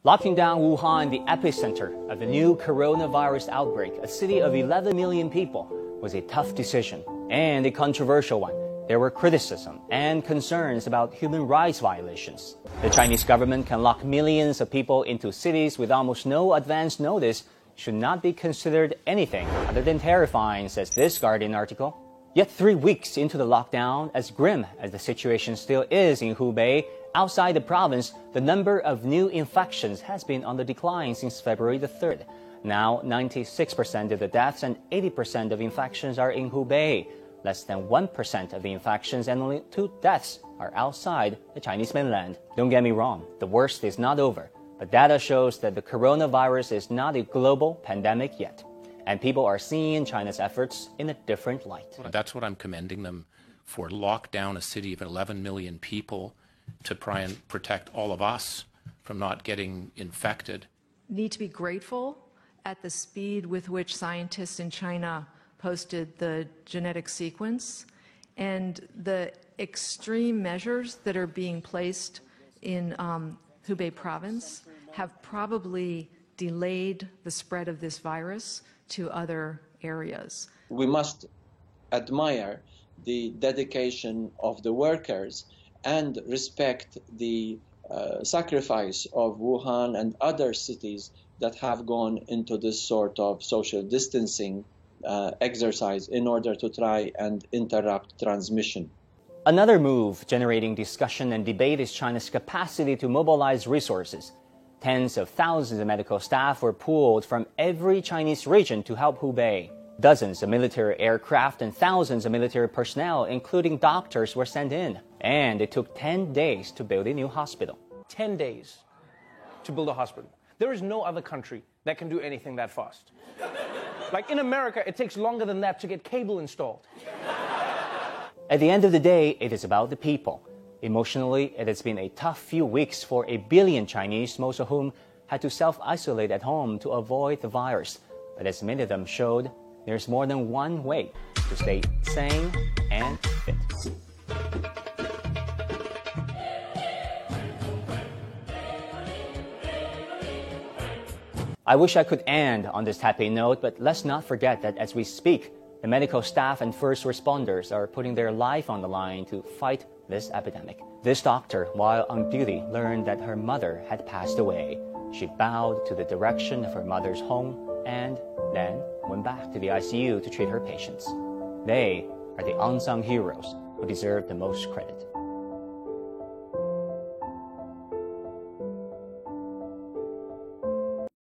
Locking down Wuhan, the epicenter of the new coronavirus outbreak, a city of 11 million people, was a tough decision and a controversial one. There were criticism and concerns about human rights violations. The Chinese government can lock millions of people into cities with almost no advance notice should not be considered anything other than terrifying, says this Guardian article. Yet 3 weeks into the lockdown, as grim as the situation still is in Hubei, outside the province, the number of new infections has been on the decline since February the 3rd. Now, 96% of the deaths and 80% of infections are in Hubei. Less than 1% of the infections and only 2 deaths are outside the Chinese mainland. Don't get me wrong, the worst is not over. But data shows that the coronavirus is not a global pandemic yet. And people are seeing China's efforts in a different light. That's what I'm commending them for. Lock down a city of 11 million people to try and protect all of us from not getting infected. Need to be grateful at the speed with which scientists in China posted the genetic sequence and the extreme measures that are being placed in Hubei province have probably delayed the spread of this virus to other areas. We must admire the dedication of the workers and respect the sacrifice of Wuhan and other cities that have gone into this sort of social distancing exercise in order to try and interrupt transmission. Another move generating discussion and debate is China's capacity to mobilize resources. Tens of thousands of medical staff were pulled from every Chinese region to help Hubei. Dozens of military aircraft and thousands of military personnel, including doctors, were sent in. And it took 10 days to build a new hospital. 10 days to build a hospital. There is no other country that can do anything that fast. Like in America, it takes longer than that to get cable installed. At the end of the day, it is about the people. Emotionally, it has been a tough few weeks for 1 billion Chinese, most of whom had to self-isolate at home to avoid the virus. But as many of them showed, there's more than one way to stay sane and fit. I wish I could end on this happy note, but let's not forget that as we speak, the medical staff and first responders are putting their life on the line to fight this epidemic. This doctor, while on duty, learned that her mother had passed away. She bowed to the direction of her mother's home and then went back to the ICU to treat her patients. They are the unsung heroes who deserve the most credit.